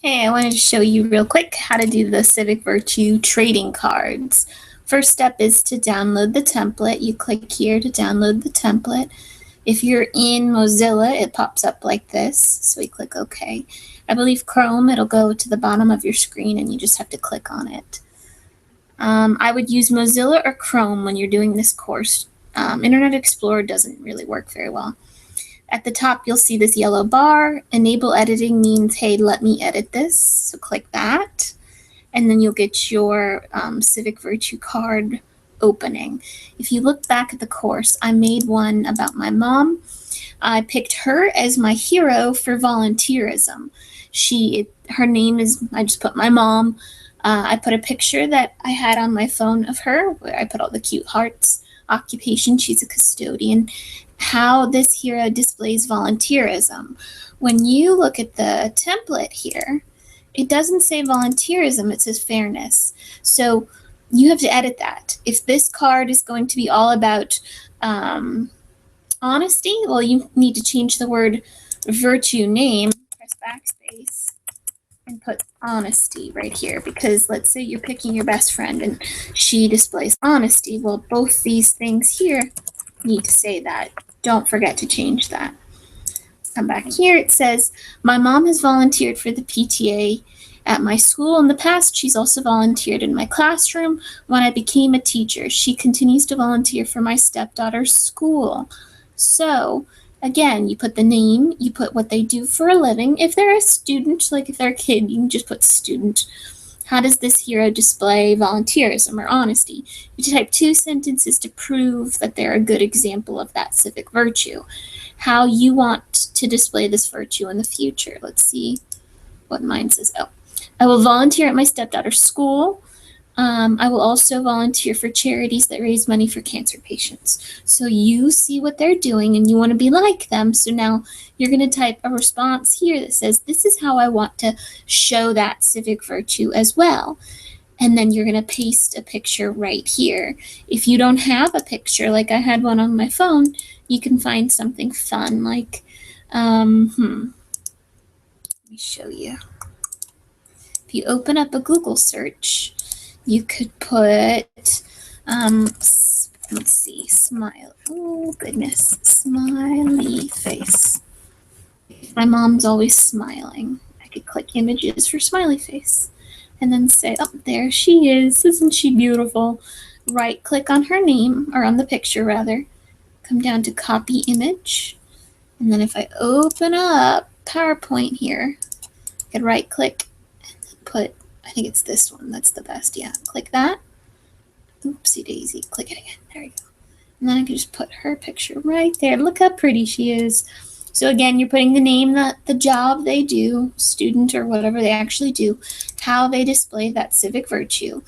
Hey, I wanted to show you real quick how to do the Civic Virtue trading cards. First step is to download the template. You click here to download the template. If you're in Mozilla, it pops up like this, so we click OK. I believe Chrome, it'll go to the bottom of your screen and you just have to click on it. I would use Mozilla or Chrome when you're doing this course. Internet Explorer doesn't really work very well. At the top, you'll see this yellow bar. Enable editing means, hey, let me edit this. So click that. And then you'll get your Civic Virtue card opening. If you look back at the course, I made one about my mom. I picked her as my hero for volunteerism. Her name is, I just put my mom. I put a picture that I had on my phone of her, where I put all the cute hearts. Occupation, she's a custodian. How this hero displays volunteerism. When you look at the template here, it doesn't say volunteerism, it says fairness. So you have to edit that. If this card is going to be all about honesty, well, you need to change the word virtue name, press backspace, and put honesty right here, because let's say you're picking your best friend and she displays honesty. Well, both these things here need to say that. Don't forget to change that. Come back here. It says, my mom has volunteered for the PTA at my school in the past. She's also volunteered in my classroom when I became a teacher. She continues to volunteer for my stepdaughter's school. So again, you put the name, you put what they do for a living. If they're a student, like if they're a kid, you can just put student. How does this hero display volunteerism or honesty? You type 2 sentences to prove that they're a good example of that civic virtue. How you want to display this virtue in the future. Let's see what mine says. Oh, I will volunteer at my stepdaughter's school. I will also volunteer for charities that raise money for cancer patients. So you see what they're doing and you want to be like them. So now you're going to type a response here that says, this is how I want to show that civic virtue as well. And then you're going to paste a picture right here. If you don't have a picture, like I had one on my phone, you can find something fun like, let me show you. If you open up a Google search, you could put, let's see, smile. Oh, goodness. Smiley face. My mom's always smiling. I could click images for smiley face and then say, oh, there she is. Isn't she beautiful? Right click on her name, or on the picture rather. Come down to copy image. And then if I open up PowerPoint here, I could right click and put, I think it's this one. That's the best. Yeah. Click that. Oopsie daisy. Click it again. There we go. And then I can just put her picture right there. Look how pretty she is. So again, you're putting the name, the job they do, student or whatever they actually do, how they display that civic virtue,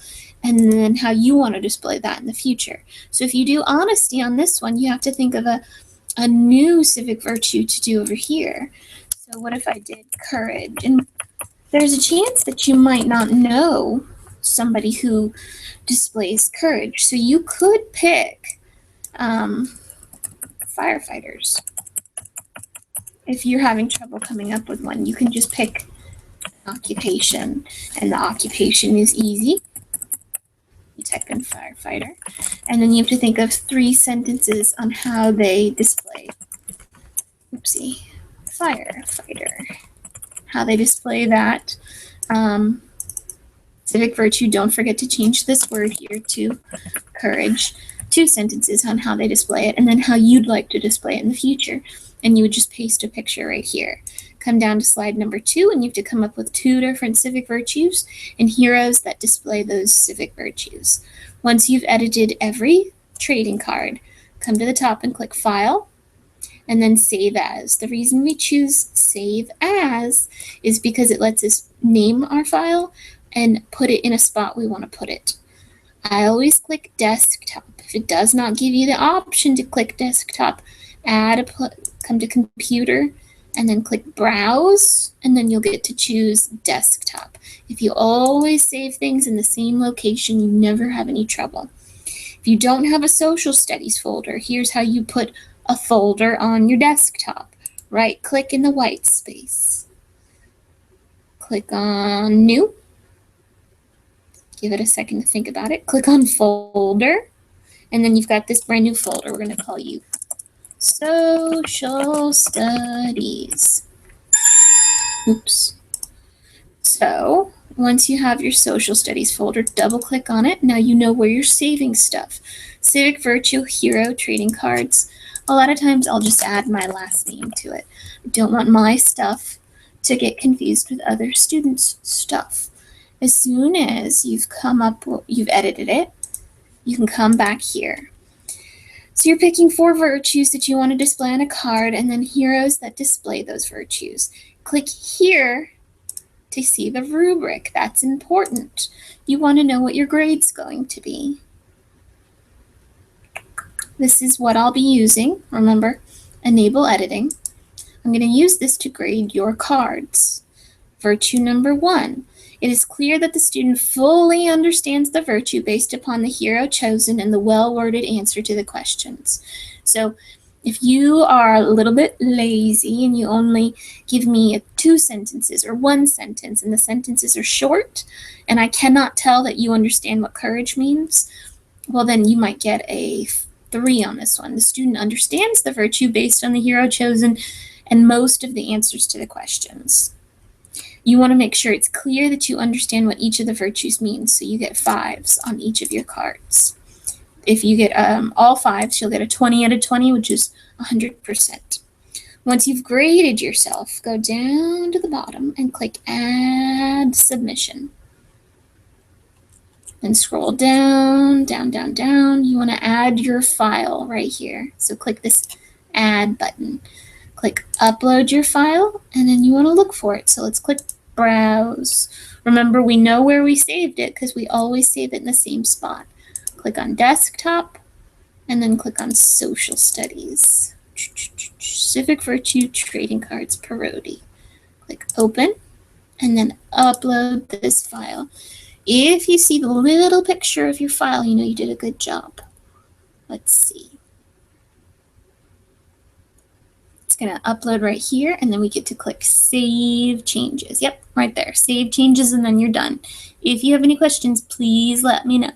and then how you want to display that in the future. So if you do honesty on this one, you have to think of a new civic virtue to do over here. So what if I did courage? And there's a chance that you might not know somebody who displays courage. So you could pick firefighters. If you're having trouble coming up with one, you can just pick occupation, and the occupation is easy. You type in firefighter, and then you have to think of 3 sentences on how they display, firefighter. How they display that civic virtue. Don't forget to change this word here to courage. 2 sentences on how they display it, and then how you'd like to display it in the future. And you would just paste a picture right here. Come down to slide number 2, and you have to come up with 2 different civic virtues and heroes that display those civic virtues. Once you've edited every trading card, come to the top and click File, and then Save As. The reason we choose Save As is because it lets us name our file and put it in a spot we want to put it. I always click Desktop. If it does not give you the option to click Desktop, come to Computer, and then click Browse, and then you'll get to choose Desktop. If you always save things in the same location, you never have any trouble. If you don't have a social studies folder, here's how you put a folder on your desktop. Right-click in the white space. Click on New. Give it a second to think about it. Click on Folder. And then you've got this brand new folder. We're going to call you Social Studies. Oops. So once you have your Social Studies folder, double click on it. Now you know where you're saving stuff. Civic, Virtue, Hero, Trading Cards. A lot of times I'll just add my last name to it. I don't want my stuff to get confused with other students' stuff. As soon as you've edited it, you can come back here. So you're picking 4 virtues that you want to display on a card and then heroes that display those virtues. Click here to see the rubric. That's important. You want to know what your grade's going to be. This is what I'll be using. Remember, enable editing. I'm going to use this to grade your cards. Virtue number 1. It is clear that the student fully understands the virtue based upon the hero chosen and the well-worded answer to the questions. So if you are a little bit lazy and you only give me 2 sentences or 1 sentence and the sentences are short and I cannot tell that you understand what courage means, well then you might get a 3 on this one. The student understands the virtue based on the hero chosen and most of the answers to the questions. You want to make sure it's clear that you understand what each of the virtues means, so you get 5s on each of your cards. If you get all 5s, you'll get a 20 out of 20, which is 100%. Once you've graded yourself, go down to the bottom and click Add Submission. Then scroll down, down, down, down. You want to add your file right here. So click this Add button. Click Upload your file, and then you want to look for it. So let's click Browse. Remember, we know where we saved it because we always save it in the same spot. Click on Desktop, and then click on Social Studies. Civic, Virtue, Trading Cards, Parody. Click Open, and then upload this file. If you see the little picture of your file, you know you did a good job. Let's see. It's going to upload right here, and then we get to click Save Changes. Yep, right there. Save Changes, and then you're done. If you have any questions, please let me know.